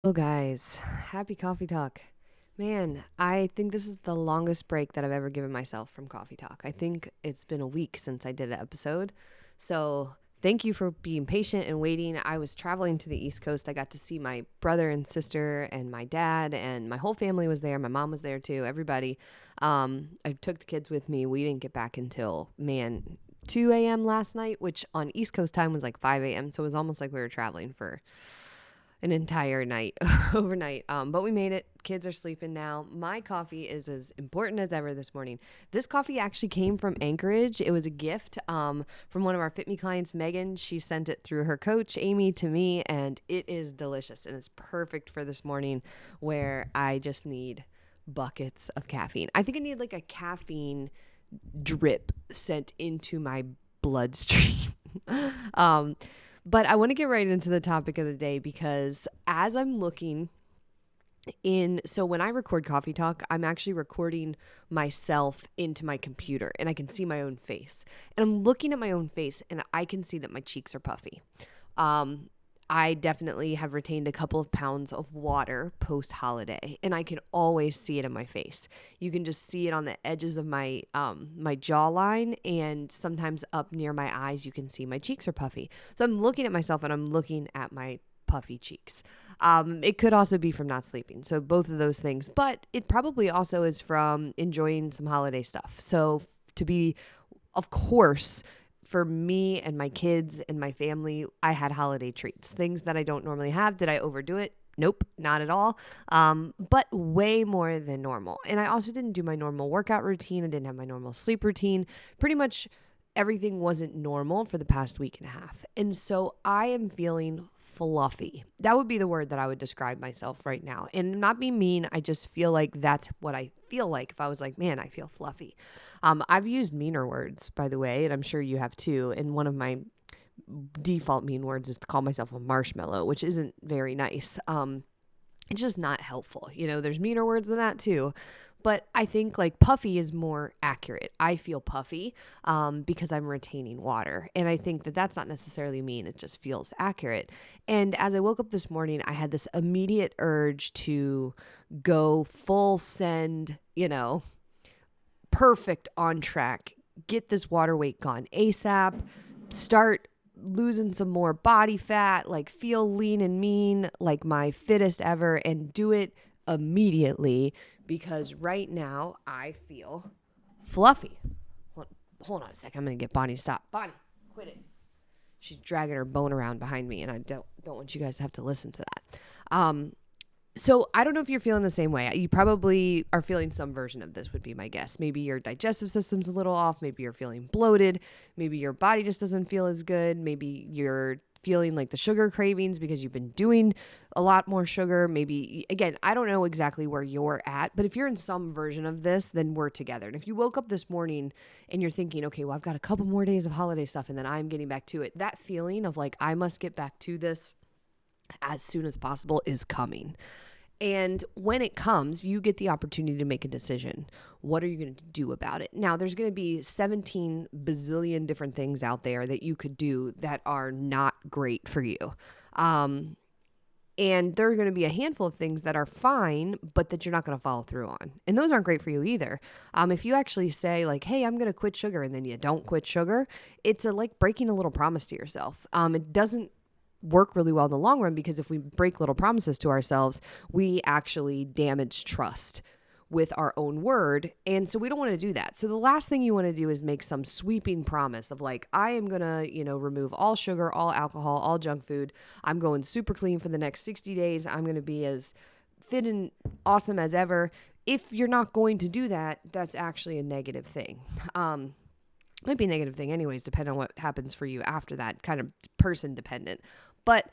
Oh, guys, happy coffee talk. Man, I think this is the longest break that I've ever given myself from coffee talk. I think it's been a week since I did an episode. So, thank you for being patient and waiting. I was traveling to the East Coast. I got to see my brother and sister and my dad, and my whole family was there. My mom was there too, everybody. I took the kids with me. We didn't get back until, man, 2 a.m. last night, which on East Coast time was like 5 a.m. So, it was almost like we were traveling for an entire night overnight. But we made it. Kids are sleeping now. My coffee is as important as ever this morning. This coffee actually came from Anchorage. It was a gift from one of our Fitme clients, Megan. She sent it through her coach, Amy, to me, and it is delicious. And it's perfect for this morning where I just need buckets of caffeine. I think I need like a caffeine drip sent into my bloodstream. um, but I want to get right into the topic of the day because as I'm looking so when I record Coffee Talk, I'm actually recording myself into my computer and I can see my own face. And I'm looking at my own face and I can see that my cheeks are puffy. Um, I definitely have retained a couple of pounds of water post holiday, and I can always see it in my face. You can just see it on the edges of my jawline, and sometimes up near my eyes, you can see my cheeks are puffy. So I'm looking at myself, and I'm looking at my puffy cheeks. It could also be from not sleeping, so both of those things. But it probably also is from enjoying some holiday stuff. So to be, of course, for me and my kids and my family, I had holiday treats, things that I don't normally have. Did I overdo it? Nope, not at all. But way more than normal. And I also didn't do my normal workout routine. I didn't have my normal sleep routine. Pretty much everything wasn't normal for the past week and a half. And so I am feeling fluffy. That would be the word that I would describe myself right now. And not be mean, I just feel like that's what I feel like if I was like, man, I feel fluffy. I've used meaner words, by the way, and I'm sure you have too. And one of my default mean words is to call myself a marshmallow, which isn't very nice. It's just not helpful. There's meaner words than that too. But I think like puffy is more accurate. I feel puffy because I'm retaining water. And I think that that's not necessarily mean. It just feels accurate. And as I woke up this morning, I had this immediate urge to go full send, perfect on track, get this water weight gone ASAP, start losing some more body fat, like feel lean and mean, like my fittest ever, and do it immediately because right now I feel fluffy. Hold on a sec. I'm going to get Bonnie to stop. Bonnie, quit it. She's dragging her bone around behind me, and I don't want you guys to have to listen to that. So I don't know if you're feeling the same way. You probably are feeling some version of this would be my guess. Maybe your digestive system's a little off. Maybe you're feeling bloated. Maybe your body just doesn't feel as good. Maybe you're feeling like the sugar cravings because you've been doing a lot more sugar. Maybe, again, I don't know exactly where you're at, but if you're in some version of this, then we're together. And if you woke up this morning and you're thinking, okay, well, I've got a couple more days of holiday stuff and then I'm getting back to it, that feeling of like, I must get back to this as soon as possible is coming. And when it comes, you get the opportunity to make a decision. What are you going to do about it? Now, there's going to be 17 bazillion different things out there that you could do that are not great for you. And there are going to be a handful of things that are fine, but that you're not going to follow through on. And those aren't great for you either. If you actually say like, hey, I'm going to quit sugar, and then you don't quit sugar, it's like breaking a little promise to yourself. It doesn't work really well in the long run because if we break little promises to ourselves, we actually damage trust with our own word. And so we don't want to do that. So the last thing you want to do is make some sweeping promise of like, I am going to, remove all sugar, all alcohol, all junk food. I'm going super clean for the next 60 days. I'm going to be as fit and awesome as ever. If you're not going to do that, that's actually a negative thing. Might be a negative thing anyways, depending on what happens for you after that, kind of person dependent. But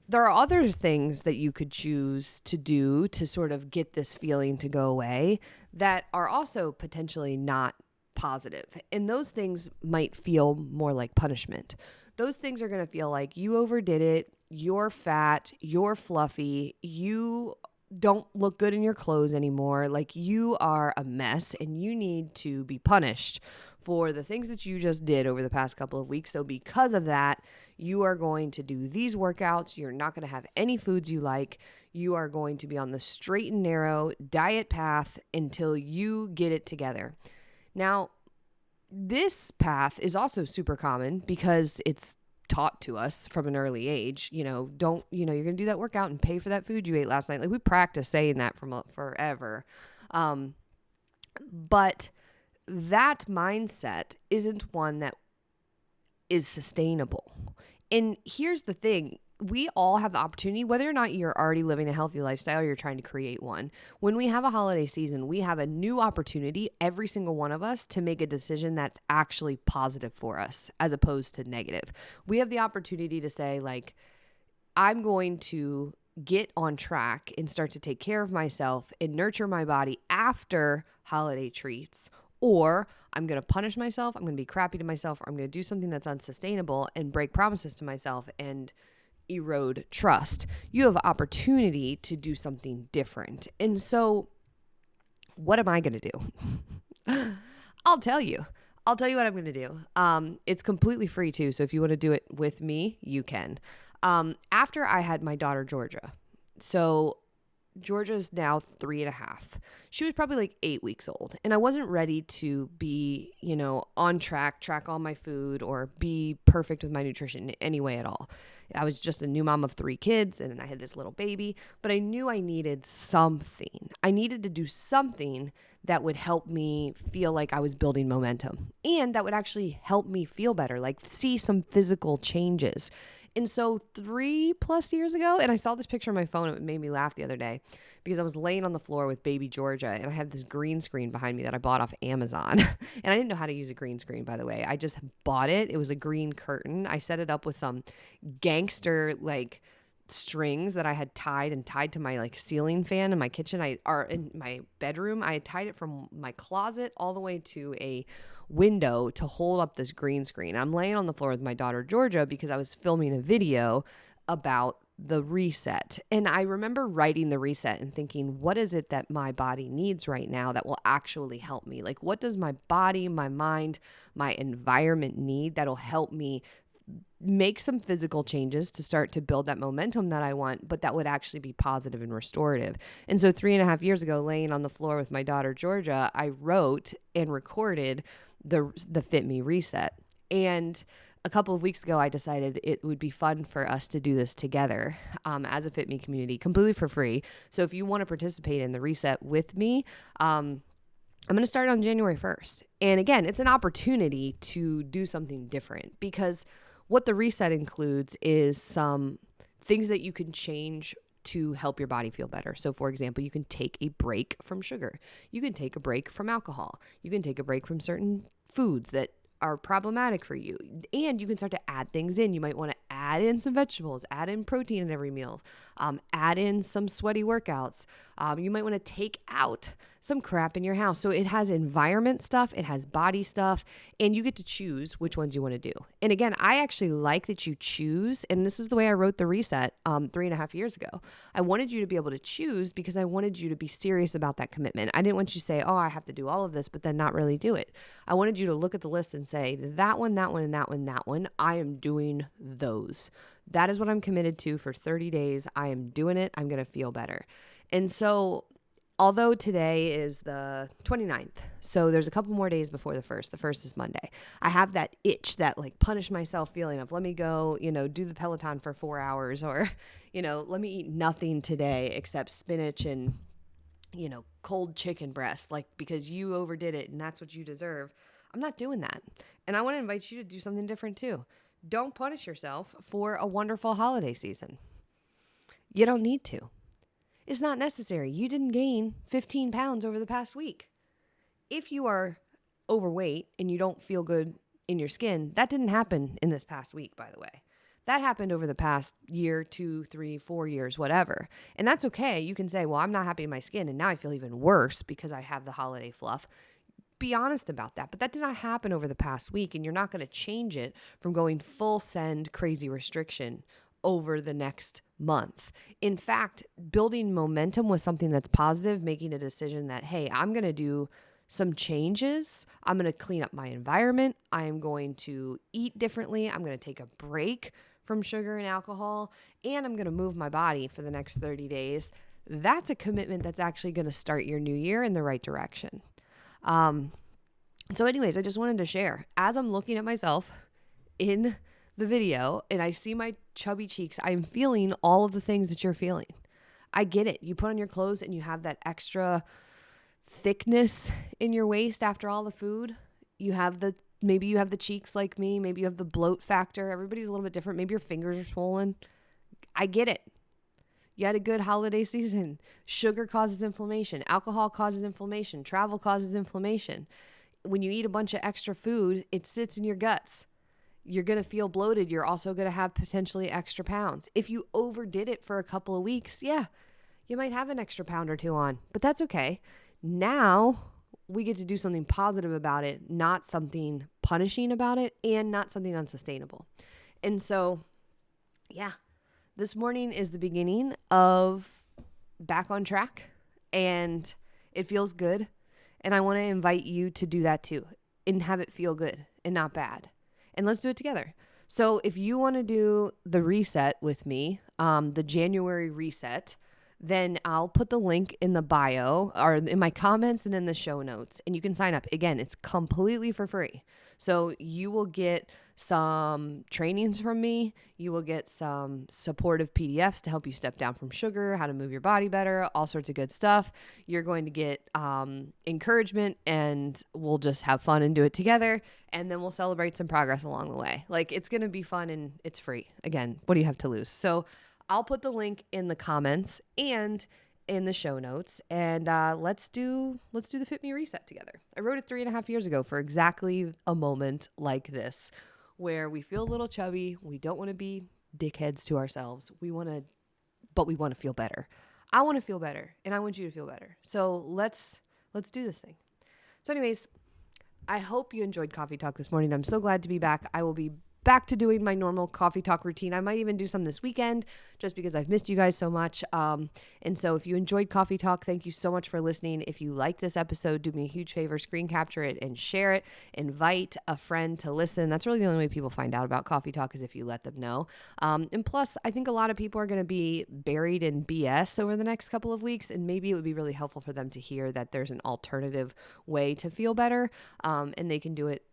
there are other things that you could choose to do to sort of get this feeling to go away that are also potentially not positive. And those things might feel more like punishment. Those things are going to feel like you overdid it, you're fat, you're fluffy, you don't look good in your clothes anymore. Like you are a mess and you need to be punished for the things that you just did over the past couple of weeks. So because of that, You are going to do these workouts. You're not going to have any foods you like. You are going to be on the straight and narrow diet path until you get it together. Now, this path is also super common because it's taught to us from an early age. You're going to do that workout and pay for that food you ate last night. Like, we practice saying that from forever. But that mindset isn't one that is sustainable. And here's the thing. We all have the opportunity, whether or not you're already living a healthy lifestyle or you're trying to create one. When we have a holiday season, we have a new opportunity, every single one of us, to make a decision that's actually positive for us as opposed to negative. We have the opportunity to say, like, I'm going to get on track and start to take care of myself and nurture my body after holiday treats. Or I'm going to punish myself, I'm going to be crappy to myself, or I'm going to do something that's unsustainable and break promises to myself and erode trust. You have opportunity to do something different. And so what am I going to do? I'll tell you what I'm going to do. It's completely free too. So if you want to do it with me, you can. After I had my daughter, Georgia, so Georgia's now 3.5. She was probably like 8 weeks old, and I wasn't ready to be, on track all my food, or be perfect with my nutrition in any way at all. I was just a new mom of 3 kids, and I had this little baby, but I knew I needed something. I needed to do something that would help me feel like I was building momentum, and that would actually help me feel better, like see some physical changes. And so 3+ years ago, and I saw this picture on my phone, it made me laugh the other day, because I was laying on the floor with baby Georgia, and I had this green screen behind me that I bought off Amazon. And I didn't know how to use a green screen, by the way. I just bought it. It was a green curtain. I set it up with some gangster strings that I had tied to my ceiling fan in my kitchen, or in my bedroom. I had tied it from my closet all the way to a window to hold up this green screen. I'm laying on the floor with my daughter Georgia because I was filming a video about the reset. And I remember writing the reset and thinking, what is it that my body needs right now that will actually help me? Like, what does my body, my mind, my environment need that'll help me make some physical changes to start to build that momentum that I want, but that would actually be positive and restorative. And so 3.5 years ago, laying on the floor with my daughter Georgia, I wrote and recorded the Fitme Reset. And a couple of weeks ago, I decided it would be fun for us to do this together as a Fitme community, completely for free. So if you want to participate in the reset with me, I'm going to start on January 1st. And again, it's an opportunity to do something different, because what the reset includes is some things that you can change to help your body feel better. So for example, you can take a break from sugar. You can take a break from alcohol. You can take a break from certain foods that are problematic for you. And you can start to add things in. You might want to add in some vegetables, add in protein in every meal, add in some sweaty workouts. You might want to take out some crap in your house. So it has environment stuff, it has body stuff, and you get to choose which ones you want to do. And again, I actually like that you choose. And this is the way I wrote the reset 3.5 years ago. I wanted you to be able to choose because I wanted you to be serious about that commitment. I didn't want you to say, oh, I have to do all of this, but then not really do it. I wanted you to look at the list and say, that one, that one, and that one, that one, I am doing those. That is what I'm committed to for 30 days. I am doing it. I'm going to feel better. And so although today is the 29th, so there's a couple more days before the 1st. The 1st is Monday. I have that itch, that punish myself feeling of, let me go, do the Peloton for 4 hours, or, let me eat nothing today except spinach and, cold chicken breast, because you overdid it and that's what you deserve. I'm not doing that. And I want to invite you to do something different too. Don't punish yourself for a wonderful holiday season. You don't need to. It's not necessary. You didn't gain 15 pounds over the past week. If you are overweight and you don't feel good in your skin, that didn't happen in this past week, by the way. That happened over the past year, 2, 3, 4 years, whatever. And that's okay. You can say, well, I'm not happy in my skin and now I feel even worse because I have the holiday fluff. Be honest about that. But that did not happen over the past week, and you're not going to change it from going full send crazy restriction over the next month. In fact, building momentum with something that's positive, making a decision that, hey, I'm going to do some changes. I'm going to clean up my environment. I am going to eat differently. I'm going to take a break from sugar and alcohol, and I'm going to move my body for the next 30 days. That's a commitment that's actually going to start your new year in the right direction. So anyways, I just wanted to share, as I'm looking at myself in the video and I see my chubby cheeks, I'm feeling all of the things that you're feeling. I get it. You put on your clothes and you have that extra thickness in your waist after all the food. Maybe you have the cheeks like me. Maybe you have the bloat factor. Everybody's a little bit different. Maybe your fingers are swollen. I get it. You had a good holiday season. Sugar causes inflammation. Alcohol causes inflammation. Travel causes inflammation. When you eat a bunch of extra food, it sits in your guts. You're going to feel bloated. You're also going to have potentially extra pounds. If you overdid it for a couple of weeks, yeah, you might have an extra pound or two on, but that's okay. Now we get to do something positive about it, not something punishing about it, and not something unsustainable. And so, yeah, this morning is the beginning of back on track, and it feels good. And I want to invite you to do that too and have it feel good and not bad. And let's do it together. So if you want to do the reset with me, the January reset, then I'll put the link in the bio or in my comments and in the show notes, and you can sign up. Again, it's completely for free. So you will get some trainings from me. You will get some supportive PDFs to help you step down from sugar, how to move your body better, all sorts of good stuff. You're going to get encouragement, and we'll just have fun and do it together. And then we'll celebrate some progress along the way. Like, it's going to be fun and it's free. Again, what do you have to lose? So I'll put the link in the comments and in the show notes, and let's do the Fitme Reset together. I wrote it 3.5 years ago for exactly a moment like this, where we feel a little chubby. We don't want to be dickheads to ourselves. But we want to feel better. I want to feel better, and I want you to feel better. So let's do this thing. So anyways, I hope you enjoyed Coffee Talk this morning. I'm so glad to be back. I will be back to doing my normal Coffee Talk routine. I might even do some this weekend just because I've missed you guys so much. And so if you enjoyed Coffee Talk, thank you so much for listening. If you like this episode, do me a huge favor, screen capture it and share it. Invite a friend to listen. That's really the only way people find out about Coffee Talk, is if you let them know. And plus, I think a lot of people are going to be buried in BS over the next couple of weeks, and maybe it would be really helpful for them to hear that there's an alternative way to feel better, and they can do it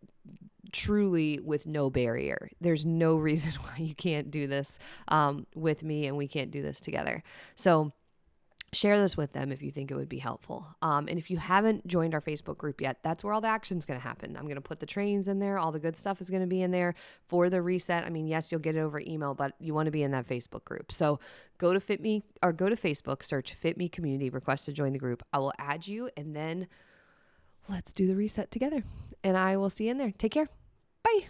truly with no barrier. There's no reason why you can't do this with me, and we can't do this together. So share this with them if you think it would be helpful. And if you haven't joined our Facebook group yet, that's where all the action's going to happen. I'm going to put the trainings in there. All the good stuff is going to be in there for the reset. I mean, yes, you'll get it over email, but you want to be in that Facebook group. So go to Facebook, search Fitme Community, request to join the group. I will add you, and then let's do the reset together. And I will see you in there. Take care. Bye.